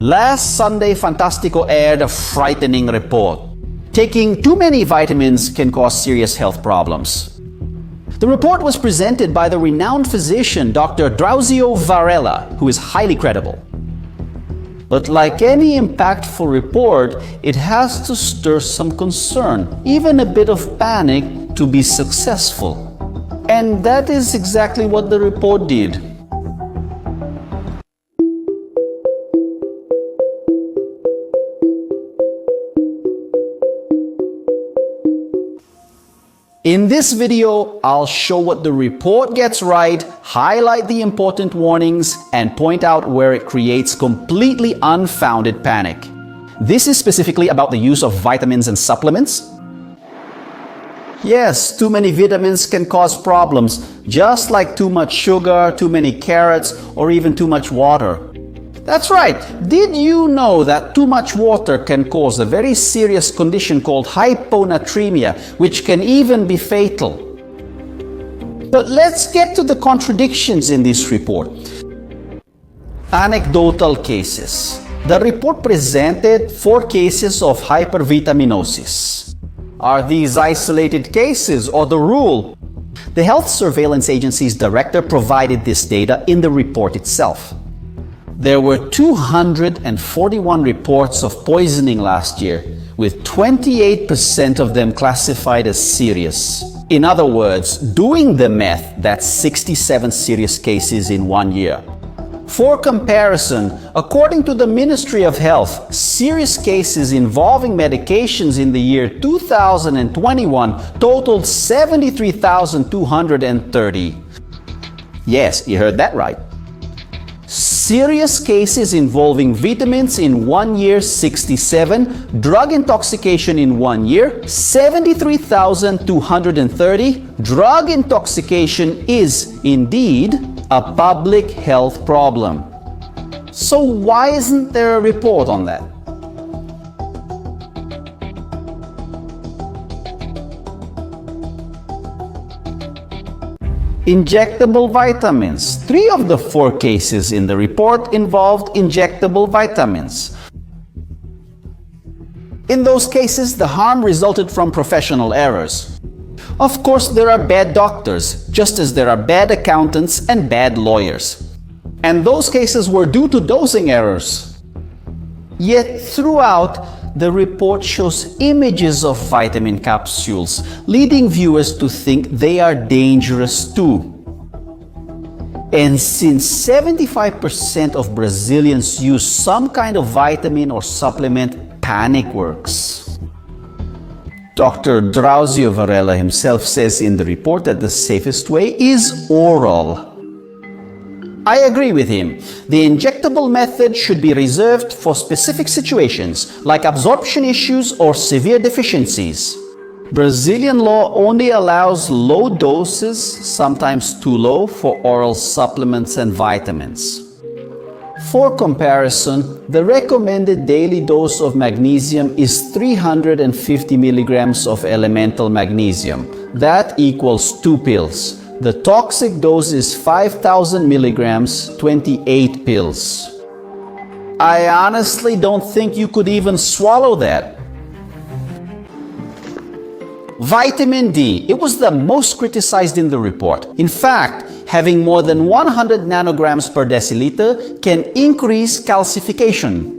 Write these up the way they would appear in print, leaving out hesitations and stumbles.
Last Sunday, Fantastico aired a frightening report. Taking too many vitamins can cause serious health problems. The report was presented by the renowned physician Dr. Drauzio Varela, who is highly credible. But like any impactful report, it has to stir some concern, even a bit of panic, to be successful. And that is exactly what the report did. In this video, I'll show what the report gets right, highlight the important warnings, and point out where it creates completely unfounded panic. This is specifically about the use of vitamins and supplements. Yes, too many vitamins can cause problems, just like too much sugar, too many carrots, or even too much water. That's right. Did you know that too much water can cause a very serious condition called hyponatremia, which can even be fatal? But let's get to the contradictions in this report. Anecdotal cases. The report presented 4 cases of hypervitaminosis. Are these isolated cases or the rule? The Health Surveillance Agency's director provided this data in the report itself. There were 241 reports of poisoning last year, with 28% of them classified as serious. In other words, doing the math, that's 67 serious cases in 1 year. For comparison, according to the Ministry of Health, serious cases involving medications in the year 2021 totaled 73,230. Yes, you heard that right. Serious cases involving vitamins in 1 year, 67, drug intoxication in 1 year, 73,230. Drug intoxication is indeed a public health problem. So why isn't there a report on that? Injectable vitamins. 3 of the 4 cases in the report involved injectable vitamins. In those cases, the harm resulted from professional errors. Of course, there are bad doctors, just as there are bad accountants and bad lawyers. And those cases were due to dosing errors. Yet throughout, the report shows images of vitamin capsules, leading viewers to think they are dangerous too. And since 75% of Brazilians use some kind of vitamin or supplement, panic works. Dr. Drauzio Varela himself says in the report that the safest way is oral. I agree with him. The injectable method should be reserved for specific situations like absorption issues or severe deficiencies. Brazilian law only allows low doses, sometimes too low, for oral supplements and vitamins. For comparison, the recommended daily dose of magnesium is 350 milligrams of elemental magnesium. That equals 2 pills. The toxic dose is 5,000 milligrams, 28 pills. I honestly don't think you could even swallow that. Vitamin D. It was the most criticized in the report. In fact, having more than 100 nanograms per deciliter can increase calcification.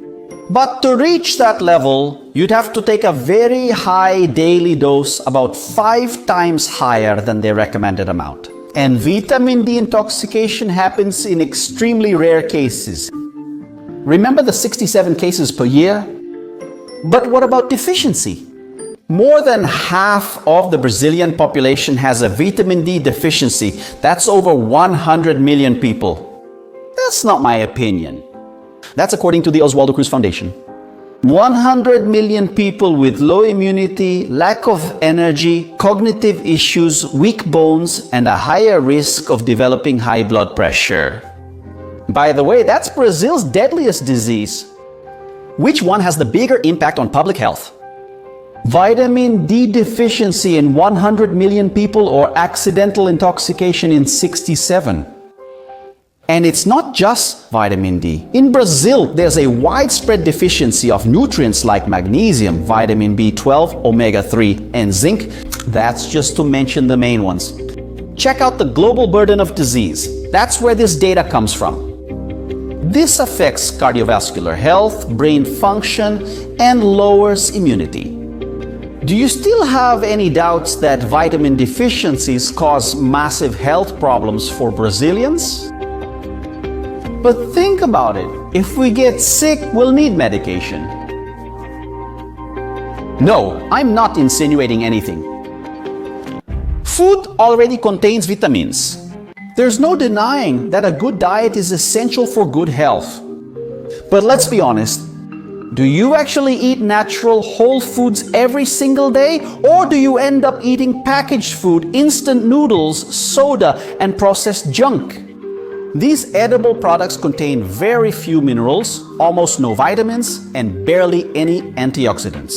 But to reach that level, you'd have to take a very high daily dose, about 5 times higher than the recommended amount. And vitamin D intoxication happens in extremely rare cases. Remember the 67 cases per year? But what about deficiency? More than half of the Brazilian population has a vitamin D deficiency. That's over 100 million people. That's not my opinion. That's according to the Oswaldo Cruz Foundation. 100 million people with low immunity, lack of energy, cognitive issues, weak bones, and a higher risk of developing high blood pressure. By the way, that's Brazil's deadliest disease. Which one has the bigger impact on public health? Vitamin D deficiency in 100 million people or accidental intoxication in 67? And it's not just vitamin D. In Brazil, there's a widespread deficiency of nutrients like magnesium, vitamin B12, omega-3, and zinc. That's just to mention the main ones. Check out the global burden of disease. That's where this data comes from. This affects cardiovascular health, brain function, and lowers immunity. Do you still have any doubts that vitamin deficiencies cause massive health problems for Brazilians? But think about it. If we get sick, we'll need medication. No, I'm not insinuating anything. Food already contains vitamins. There's no denying that a good diet is essential for good health. But let's be honest, do you actually eat natural whole foods every single day? Or do you end up eating packaged food, instant noodles, soda, and processed junk? These edible products contain very few minerals, almost no vitamins, and barely any antioxidants.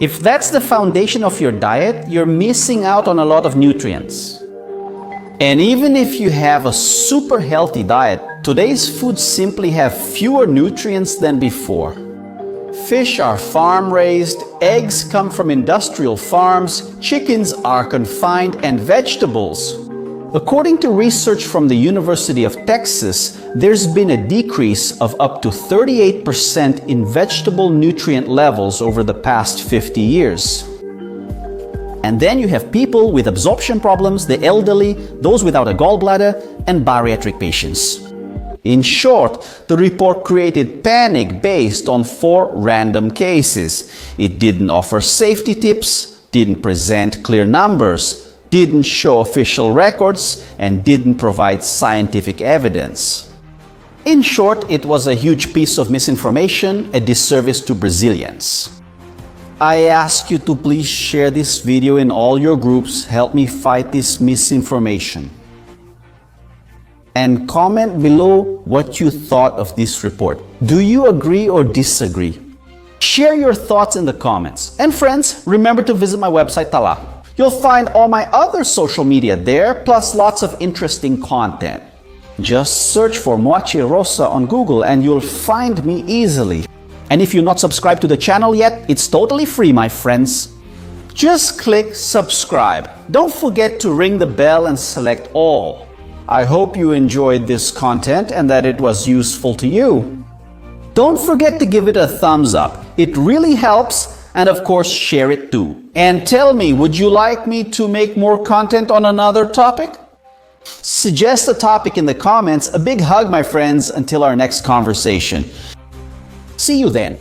If that's the foundation of your diet, you're missing out on a lot of nutrients. And even if you have a super healthy diet, today's foods simply have fewer nutrients than before. Fish are farm-raised, eggs come from industrial farms, chickens are confined, and vegetables. According to research from the University of Texas, there's been a decrease of up to 38% in vegetable nutrient levels over the past 50 years. And then you have people with absorption problems, the elderly, those without a gallbladder, and bariatric patients. In short, the report created panic based on 4 random cases. It didn't offer safety tips, didn't present clear numbers, didn't show official records, and didn't provide scientific evidence. In short, it was a huge piece of misinformation, a disservice to Brazilians. I ask you to please share this video in all your groups. Help me fight this misinformation. And comment below what you thought of this report. Do you agree or disagree? Share your thoughts in the comments. And friends, remember to visit my website, Tala. You'll find all my other social media there, plus lots of interesting content. Just search for Moacir Rosa on Google and you'll find me easily. And if you're not subscribed to the channel yet, it's totally free, my friends. Just click subscribe. Don't forget to ring the bell and select all. I hope you enjoyed this content and that it was useful to you. Don't forget to give it a thumbs up. It really helps, and of course share it too. And tell me, would you like me to make more content on another topic? Suggest a topic in the comments. A big hug, my friends, until our next conversation. See you then.